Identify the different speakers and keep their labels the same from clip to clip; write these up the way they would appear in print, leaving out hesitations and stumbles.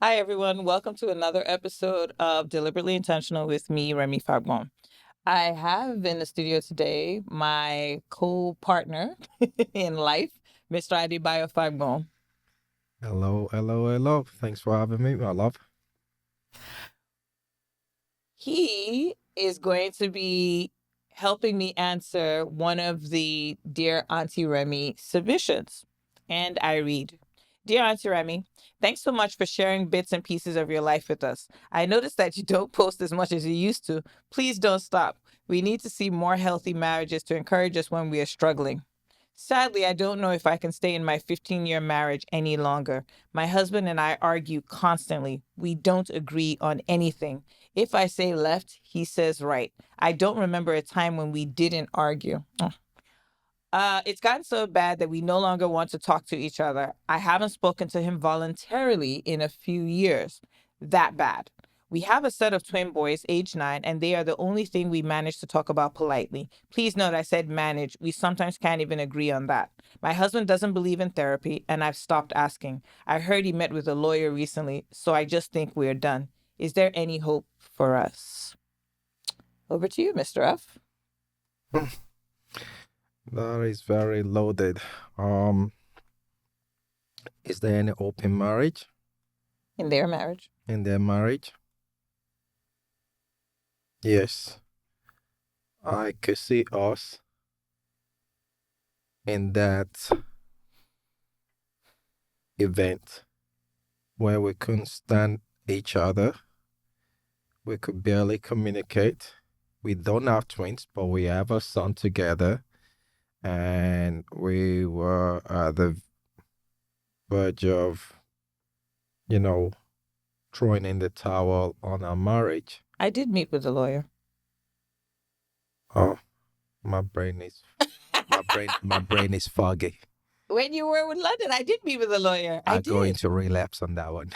Speaker 1: Hi, everyone. Welcome to another episode of Deliberately Intentional with me, Remi Farbon. I have in the studio today my co-partner in life, Mr. Adebayo Farbon.
Speaker 2: Hello, hello, hello. Thanks for having me, my love.
Speaker 1: He is going to be helping me answer one of the Dear Aunty Remi submissions. And I read, Dear Auntie Remi, thanks so much for sharing bits and pieces of your life with us. I noticed that you don't post as much as you used to. Please don't stop. We need to see more healthy marriages to encourage us when we are struggling. Sadly, I don't know if I can stay in my 15-year marriage any longer. My husband and I argue constantly. We don't agree on anything. If I say left, he says right. I don't remember a time when we didn't argue. It's gotten so bad that we no longer want to talk to each other. I haven't spoken to him voluntarily in a few years. That bad. We have a set of twin boys, age 9, and they are the only thing we manage to talk about politely. Please note I said manage. We sometimes can't even agree on that. My husband doesn't believe in therapy, and I've stopped asking. I heard he met with a lawyer recently, so I just think we're done. Is there any hope for us? Over to you, Mr. F.
Speaker 2: That is very loaded. Um, is there any open marriage
Speaker 1: In their marriage.
Speaker 2: in their marriage? Yes, I could see us in that event where we couldn't stand each other. We could barely communicate. We don't have twins, but we have a son together, and we were at the verge of, you know, throwing in the towel on our marriage.
Speaker 1: I did meet with a lawyer.
Speaker 2: Oh, my brain is my brain is foggy.
Speaker 1: When you were in London, I did meet with a lawyer. I
Speaker 2: I go
Speaker 1: did.
Speaker 2: into relapse on that one.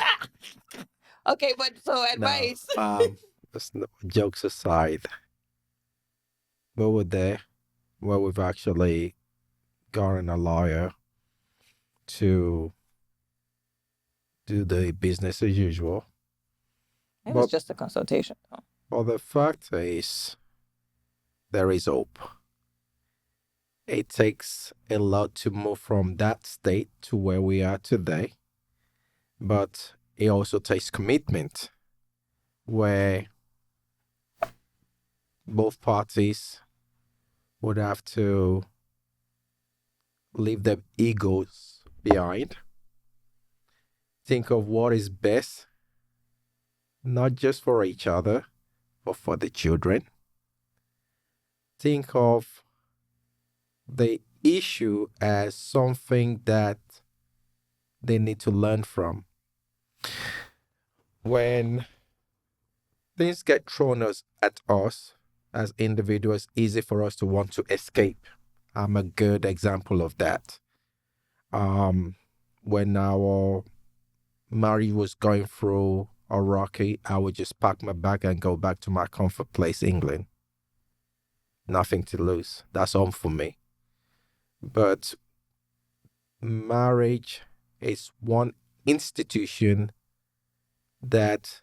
Speaker 1: Okay, but so
Speaker 2: No,
Speaker 1: advice.
Speaker 2: jokes aside, we were there where we've actually gotten a lawyer to do the business as usual.
Speaker 1: It was
Speaker 2: But
Speaker 1: just a consultation.
Speaker 2: the fact is, there is hope. It takes a lot to move from that state to where we are today, but it also takes commitment where both parties would have to leave their egos behind, think of what is best, not just for each other, but for the children. Think of the issue as something that they need to learn from. When things get thrown at us as individuals, easy for us to want to escape. I'm a good example of that. When our marriage was going through a rocky, I would just pack my bag and go back to my comfort place, England. Nothing to lose. That's home for me. But marriage is one institution that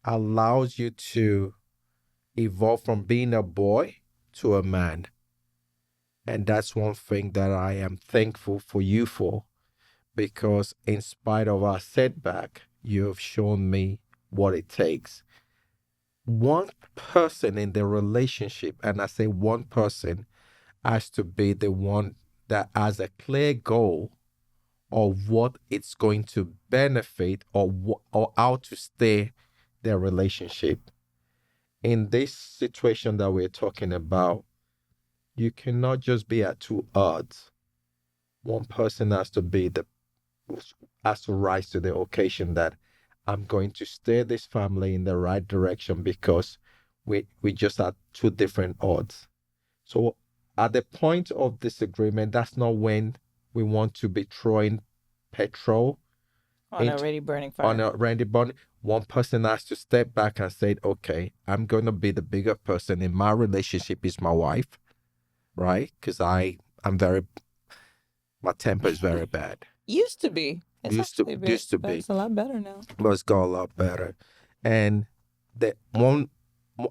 Speaker 2: allows you to evolve from being a boy to a man. And that's one thing that I am thankful for you for, because in spite of our setback, you have shown me what it takes. One person in the relationship, and I say one person, has to be the one that has a clear goal of what it's going to benefit, or how to stay their relationship. In this situation that we're talking about, you cannot just be at two odds. One person has to rise to the occasion that I'm going to steer this family in the right direction, because we just had two different odds. So at the point of disagreement, that's not when we want to be throwing petrol
Speaker 1: On already burning
Speaker 2: on
Speaker 1: fire.
Speaker 2: a Randy Bunny. One person has to step back and say, okay, I'm going to be the bigger person in my relationship is my wife, right? Because my temper is very bad.
Speaker 1: Used to be. It's actually
Speaker 2: used to be.
Speaker 1: it's a lot better now.
Speaker 2: But it's got a lot better. And the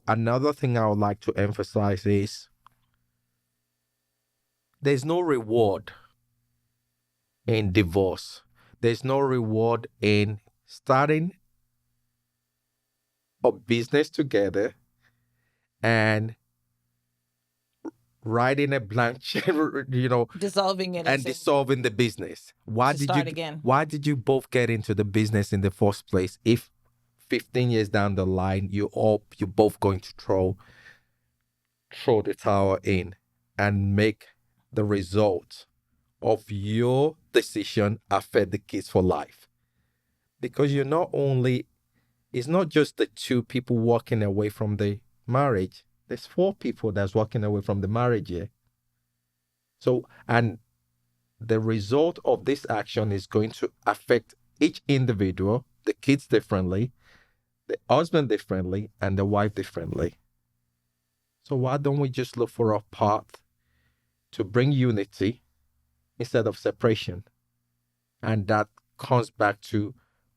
Speaker 2: another thing I would like to emphasize is there's no reward in divorce. There's no reward in starting a business together and writing a blank check,
Speaker 1: Dissolving it
Speaker 2: and dissolving the business. Why did you both get into the business in the first place if 15 years down the line you're both going to throw the towel in and make the result of your decision affect the kids for life? Because it's not just the two people walking away from the marriage. There's 4 people that's walking away from the marriage here. So, and the result of this action is going to affect each individual, the kids differently, the husband differently, and the wife differently. So why don't we just look for a path to bring unity instead of separation? And that comes back to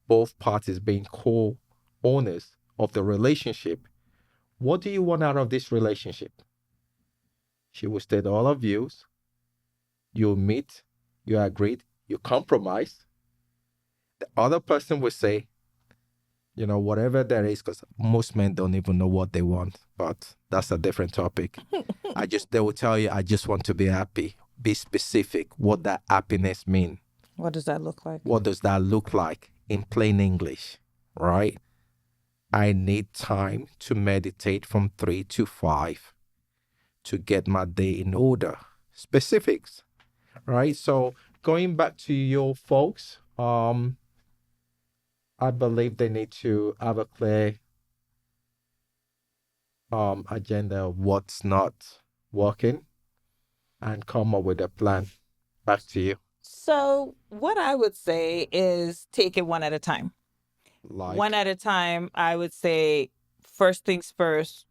Speaker 2: both parties being co-owners of the relationship. What do you want out of this relationship? She will state all her views. You meet, you agreed, you compromise. The other person will say, whatever there is, because most men don't even know what they want, but that's a different topic. They will tell you, I just want to be happy. Be specific. What that happiness mean?
Speaker 1: What does that look like?
Speaker 2: What does that look like in plain English, right? I need time to meditate from 3 to 5 to get my day in order. Specifics, right? So going back to your folks, I believe they need to have a clear agenda of what's not working and come up with a plan. Back to you.
Speaker 1: So what I would say is take it one at a time. One at a time, I would say, first things first,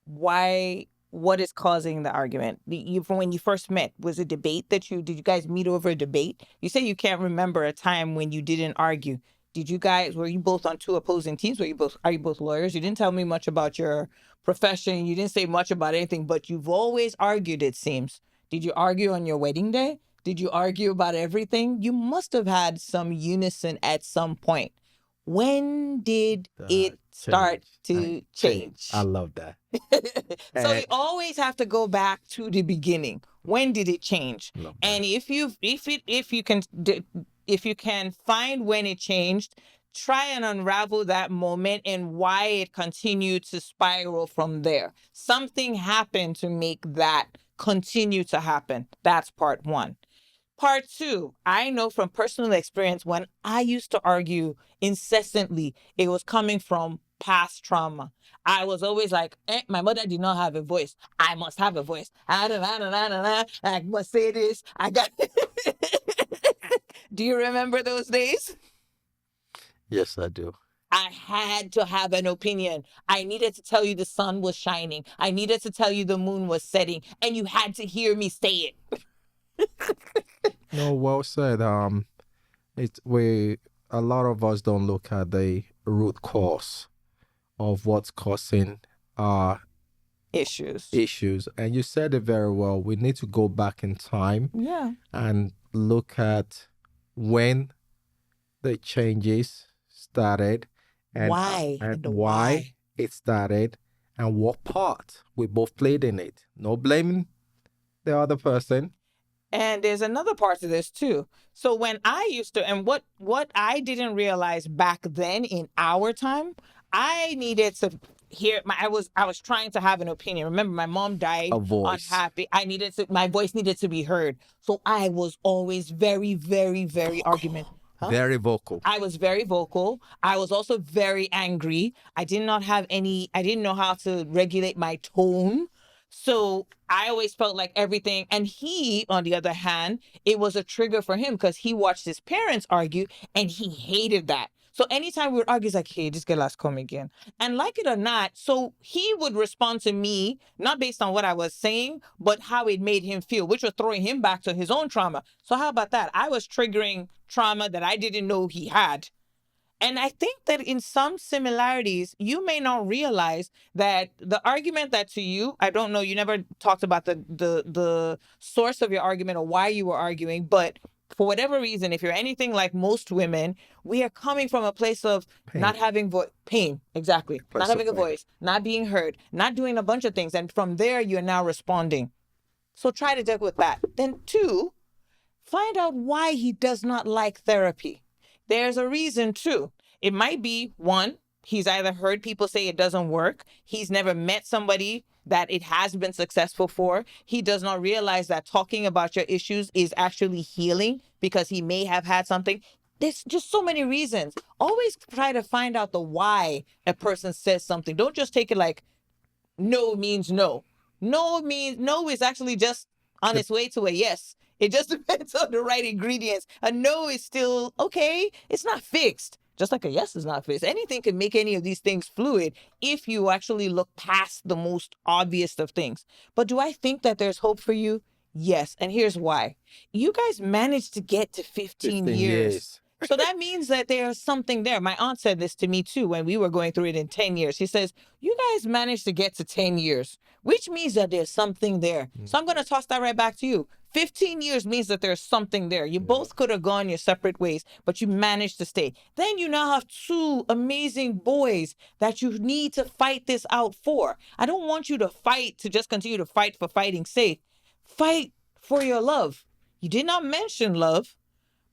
Speaker 1: what is causing the argument? From when you first met, was it debate did you guys meet over a debate? You say you can't remember a time when you didn't argue. Were you both on 2 opposing teams? Are you both lawyers? You didn't tell me much about your profession. You didn't say much about anything, but you've always argued, it seems. Did you argue on your wedding day? Did you argue about everything? You must have had some unison at some point. When did it start to change?
Speaker 2: I love that.
Speaker 1: So you always have to go back to the beginning. When did it change? And if you can find when it changed, try and unravel that moment and why it continued to spiral from there. Something happened to make that continue to happen. That's part 1. Part 2, I know from personal experience, when I used to argue incessantly, it was coming from past trauma. I was always like, my mother did not have a voice. I must have a voice. I must say this. Do you remember those days?
Speaker 2: Yes, I do.
Speaker 1: I had to have an opinion. I needed to tell you the sun was shining. I needed to tell you the moon was setting. And you had to hear me say it.
Speaker 2: No, well said. A lot of us don't look at the root cause of what's causing issues. And you said it very well. We need to go back in time, and look at when the changes started, and why it started, and what part we both played in it. No blaming the other person.
Speaker 1: And there's another part to this too. So when I used to, and what I didn't realize back then in our time, I needed to hear I was trying to have an opinion. Remember, my mom died unhappy. My voice needed to be heard. So I was always very, very, very argumentative.
Speaker 2: Very vocal.
Speaker 1: I was very vocal. I was also very angry. I didn't know how to regulate my tone. So I always felt like everything, and he, on the other hand, it was a trigger for him because he watched his parents argue and he hated that. So anytime we would argue, it's like, hey, this girl has come again. And like it or not, so he would respond to me, not based on what I was saying, but how it made him feel, which was throwing him back to his own trauma. So how about that? I was triggering trauma that I didn't know he had. And I think that in some similarities, you may not realize that the argument that to you, I don't know, you never talked about the source of your argument or why you were arguing, but for whatever reason, if you're anything like most women, we are coming from a place of
Speaker 2: Pain.
Speaker 1: not having pain, exactly,
Speaker 2: Place
Speaker 1: not having a
Speaker 2: of pain.
Speaker 1: voice, not being heard, not doing a bunch of things, and from there you're now responding. So try to deal with that. Then two, find out why he does not like therapy. There's a reason too. It might be one, he's either heard people say it doesn't work, he's never met somebody that it has been successful for. He does not realize that talking about your issues is actually healing because he may have had something. There's just so many reasons. Always try to find out the why a person says something. Don't just take it like no means no. No means no is actually just on its way to a yes. It just depends on the right ingredients. A no is still okay. It's not fixed. Just like a yes is not fixed. Anything can make any of these things fluid if you actually look past the most obvious of things. But do I think that there's hope for you? Yes. And here's why. You guys managed to get to 15 years. So that means that there's something there. My aunt said this to me too when we were going through it in 10 years. She says, you guys managed to get to 10 years, which means that there's something there. So I'm going to toss that right back to you. 15 years means that there's something there. You both could have gone your separate ways, but you managed to stay. Then you now have two amazing boys that you need to fight this out for. I don't want you to fight to just continue to fight for fighting's sake. Fight for your love. You did not mention love,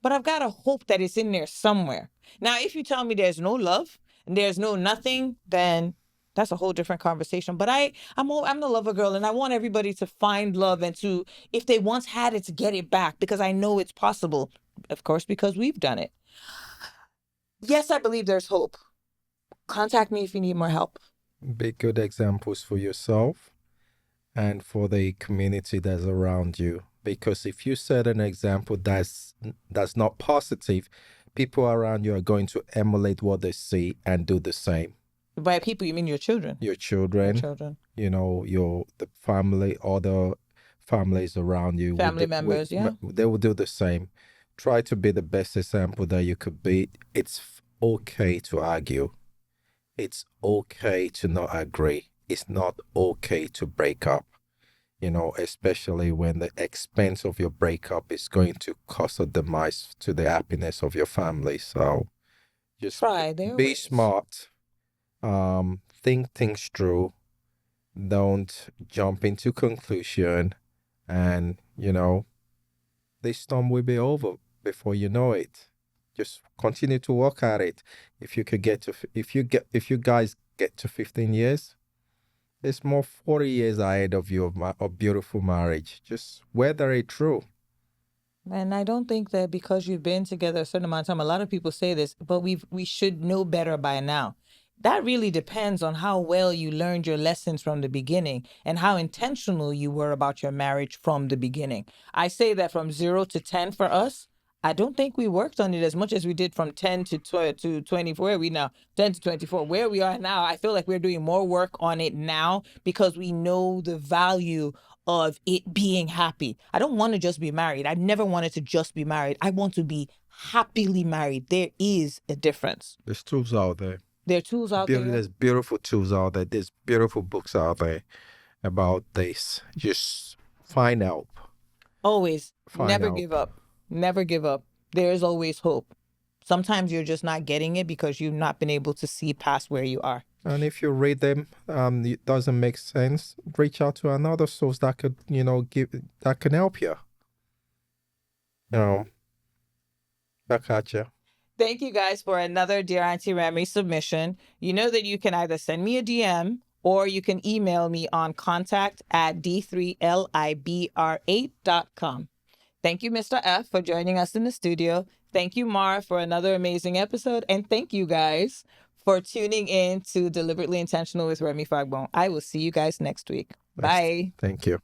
Speaker 1: but I've got to hope that it's in there somewhere. Now, if you tell me there's no love and there's no nothing, then that's a whole different conversation. But I'm the lover girl, and I want everybody to find love and to, if they once had it, to get it back, because I know it's possible. Of course, because we've done it. Yes, I believe there's hope. Contact me if you need more help.
Speaker 2: Be good examples for yourself and for the community that's around you. Because if you set an example that's not positive, people around you are going to emulate what they see and do the same.
Speaker 1: By people, you mean your children?
Speaker 2: Your children.
Speaker 1: Your children.
Speaker 2: You know, the family, other families around you.
Speaker 1: Family members, yeah.
Speaker 2: They will do the same. Try to be the best example that you could be. It's okay to argue. It's okay to not agree. It's not okay to break up. You know, especially when the expense of your breakup is going to cause a demise to the happiness of your family. So just be smart. Think things through. Don't jump into conclusion. And, you know, this storm will be over before you know it. Just continue to work at it. If you guys get to 15 years, it's more 40 years ahead of you of beautiful marriage. Just weather it through.
Speaker 1: And I don't think that because you've been together a certain amount of time, a lot of people say this, but we should know better by now. That really depends on how well you learned your lessons from the beginning and how intentional you were about your marriage from the beginning. I say that from 0 to 10 for us, I don't think we worked on it as much as we did from 10 to 24. Where are we now? 10 to 24. Where we are now, I feel like we're doing more work on it now because we know the value of it being happy. I don't want to just be married. I never wanted to just be married. I want to be happily married. There is a difference.
Speaker 2: There's tools out there.
Speaker 1: There are tools out there.
Speaker 2: There's beautiful tools out there. There's beautiful books out there about this. Just find help.
Speaker 1: Always. Never give up. Never give up. There is always hope. Sometimes you're just not getting it because you've not been able to see past where you are.
Speaker 2: And if you read them, it doesn't make sense, reach out to another source that could, that can help you. Back at you.
Speaker 1: Thank you guys for another Dear Aunty Remi submission. You know that you can either send me a DM or you can email me on contact@d3libr8.com. Thank you, Mr. F, for joining us in the studio. Thank you, Mar, for another amazing episode. And thank you guys for tuning in to Deliberately Intentional with Remi Fagbon. I will see you guys next week. Bye.
Speaker 2: Thank you.